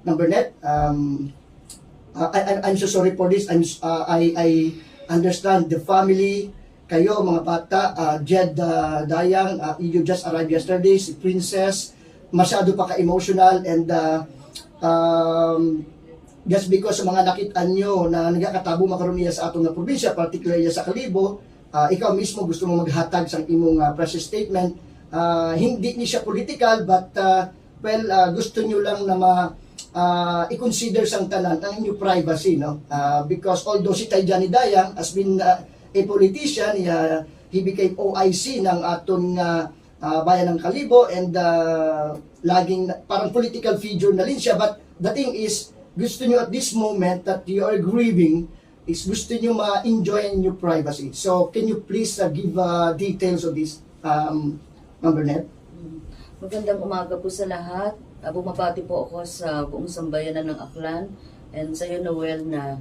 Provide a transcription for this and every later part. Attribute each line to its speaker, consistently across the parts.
Speaker 1: Number net, I'm so sorry for this. I understand the family, kayo mga bata, Jed Dayang, you just arrived yesterday, si Princess, masyado pa ka-emotional and just because sa mga nakita nyo na nagkakatabo makaroon niya sa atong probinsya, particularly sa Kalibo, ikaw mismo gusto mo maghatag sa imong press statement. Hindi ni siya political but gusto nyo lang na i-consider sang tanan ang inyong privacy, no? Because although si Johnny Dayang has been a politician, he became OIC ng atong bayan ng Kalibo and laging parang political figure na rin siya, but the thing is gusto nyo at this moment that you are grieving is gusto nyo ma-enjoy your privacy. So can you please give details of this, Ma'am Bernette?
Speaker 2: Magandang umaga po sa lahat. Bumabati po ako sa buong sambayanan ng Aklan and sa iyo, Noel, na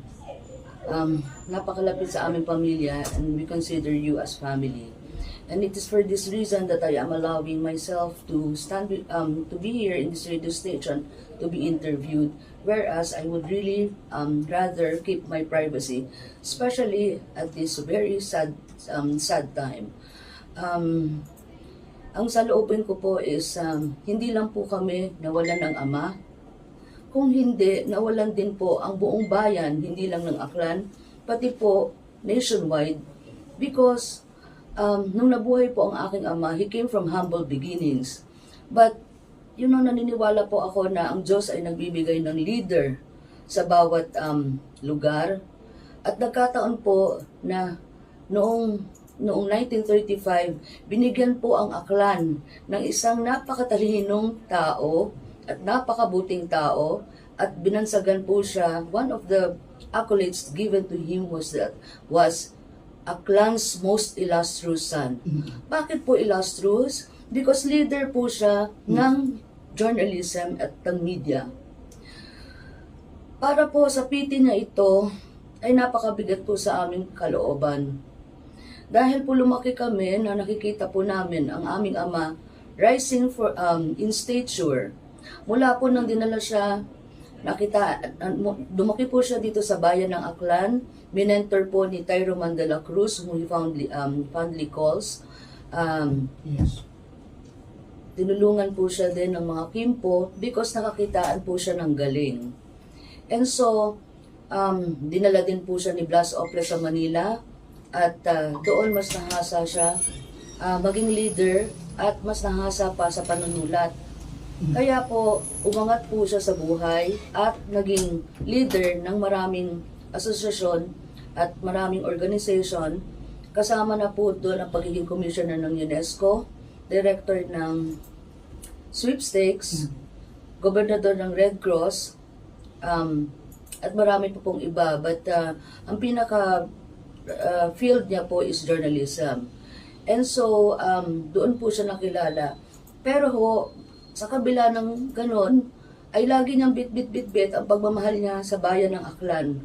Speaker 2: napakalapit sa aming pamilya and we consider you as family. And it is for this reason that I am allowing myself to to be here in this radio station to be interviewed, whereas I would really rather keep my privacy, especially at this very sad time. Ang saloobin ko po is hindi lang po kami nawalan ng ama, kung hindi nawalan din po ang buong bayan, hindi lang ng Aklan, pati po nationwide, because nung nabuhay po ang aking ama, he came from humble beginnings. But, naniniwala po ako na ang Diyos ay nagbibigay ng leader sa bawat lugar. At nagkataon po na noong 1935, binigyan po ang Aklan ng isang napakatalinong tao at napakabuting tao at binansagan po siya. One of the accolades given to him was Aklan's most illustrious son. Bakit po illustrious? Because leader po siya ng journalism at ng media. Para po sa piti niya ito, ay napakabigat po sa aming kalooban. Dahil po lumaki kami na nakikita po namin ang aming ama rising in stature. Mula po nang dinala siya, dumaki po siya dito sa bayan ng Aklan. Minentor po ni Tyro Mandela Cruz, who he fondly calls.
Speaker 1: Yes.
Speaker 2: Tinulungan po siya din ng mga kimpo because nakakitaan po siya ng galing. And so, dinala din po siya ni Blas Ople sa Manila at doon mas nahasa siya maging leader at mas nahasa pa sa panunulat. Kaya po, umangat po siya sa buhay at naging leader ng maraming asosasyon at maraming organization. Kasama na po doon ang pagiging commissioner ng UNESCO, director ng sweepstakes, gobernador ng Red Cross, at marami po pong iba. But ang pinaka field niya po is journalism. And so, doon po siya nakilala. Pero sa kabila ng ganon, ay lagi niyang bit ang pagmamahal niya sa bayan ng Aklan.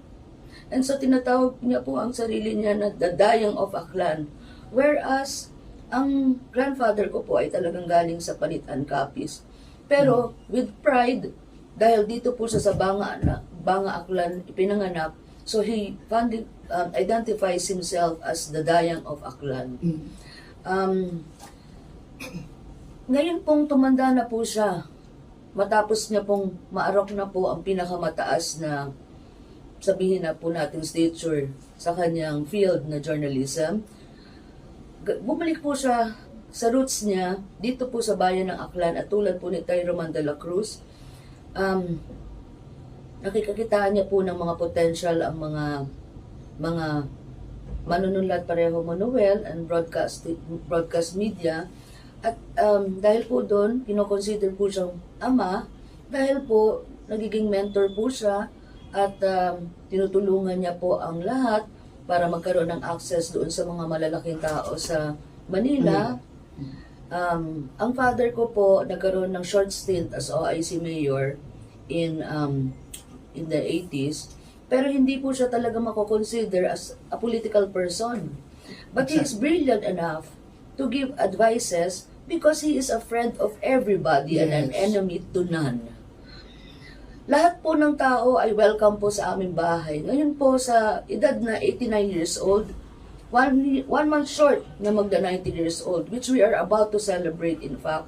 Speaker 2: And so, tinatawag niya po ang sarili niya na the Dayang of Aklan. Whereas, ang grandfather ko po ay talagang galing sa Palitan, Capiz. Pero, with pride, dahil dito po siya sa Banga Aklan ipinanganak, so he identifies himself as the Dayang of Aklan. Ngayon pong tumanda na po siya, matapos niya pong maarok na po ang pinakamataas na, sabihin na po natin, stature sa kanyang field na journalism, bumalik po siya sa roots niya dito po sa bayan ng Aklan at tulad po ni Tyro Mandela Cruz. Nakikakitaan niya po ng mga potential ang mga manunulat pareho Manuel and broadcast media. At dahil po doon, kinoconsider po siyang ama, dahil po nagiging mentor po siya at tinutulungan niya po ang lahat para magkaroon ng access doon sa mga malalaking tao sa Manila. Ang father ko po nagkaroon ng short stint as OIC mayor in the 80s, pero hindi po siya talaga mako-consider as a political person. But he is brilliant enough to give advices because he is a friend of everybody and an enemy to none. lahat po ng tao ay welcome po sa aming bahay. Ngayon po sa edad na 89 years old, one month short na magda 90 years old, which we are about to celebrate in fact.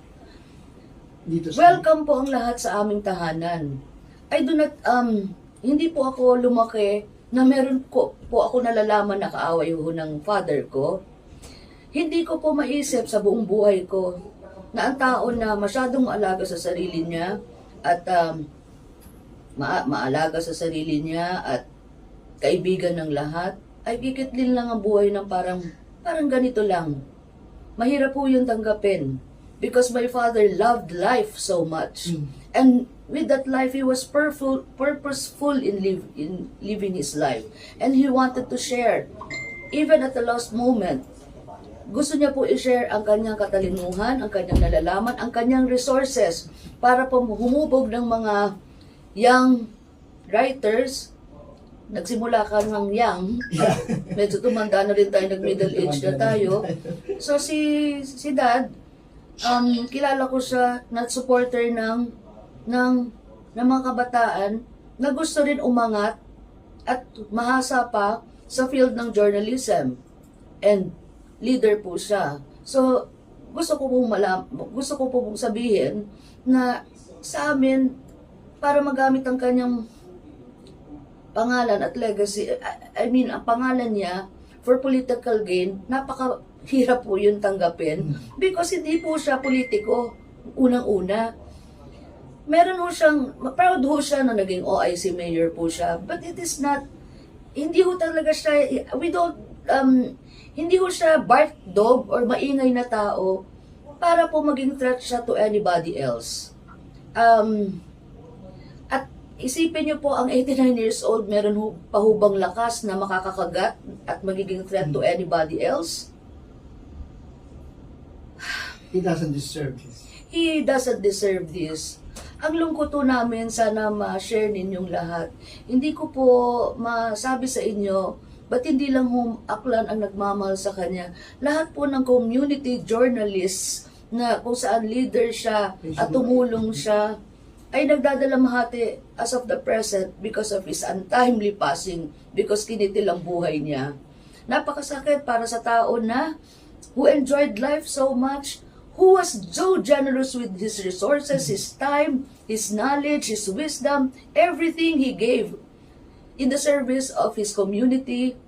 Speaker 1: Dito sa
Speaker 2: Welcome po ang lahat sa aming tahanan. I do not, hindi po ako lumaki na meron po ako nalalaman na kaaway ho ng father ko. Hindi ko po maisip sa buong buhay ko na ang tao na masyadong maalaga sa sarili niya at maalaga sa sarili niya at kaibigan ng lahat, ay kikitlin lang ang buhay ng parang ganito lang. Mahirap po yung tanggapin because my father loved life so much. And with that life, he was purposeful in living his life. And he wanted to share, even at the last moment. Gusto niya po i-share ang kanyang katalinuhan, ang kanyang nalalaman, ang kanyang resources para po humubog ng mga young writers. Nagsimula ka ng young, medyo tumanda na rin tayo, nag-middle age na tayo. So si Dad, kilala ko siya na supporter ng mga kabataan na gusto rin umangat at mahasa pa sa field ng journalism. And leader po siya. So, gusto ko pong sabihin na sa amin, para magamit ang kanyang pangalan at legacy, ang pangalan niya for political gain, napakahirap po yun tanggapin because hindi po siya politiko, unang-una. Meron ho siyang, proud ho siya na naging OIC mayor po siya, but it is not, hindi ho talaga siya, hindi ho siya bark dog or maingay na tao para po maging threat siya to anybody else. At isipin niyo po, ang 89 years old, meron ho pahubang lakas na makakakagat at magiging threat to anybody else?
Speaker 1: He doesn't deserve this.
Speaker 2: He doesn't deserve this. Ang lungkot po namin, sana ma-share ninyong lahat. Hindi ko po masabi sa inyo, ba't hindi lang Aklan ang nagmamahal sa kanya? Lahat po ng community journalists na kung saan leader siya at tumulong siya, ay nagdadalamhati as of the present because of his untimely passing, because kinitil ang buhay niya. Napakasakit para sa tao na who enjoyed life so much, who was so generous with his resources, his time, his knowledge, his wisdom, everything he gave in the service of his community,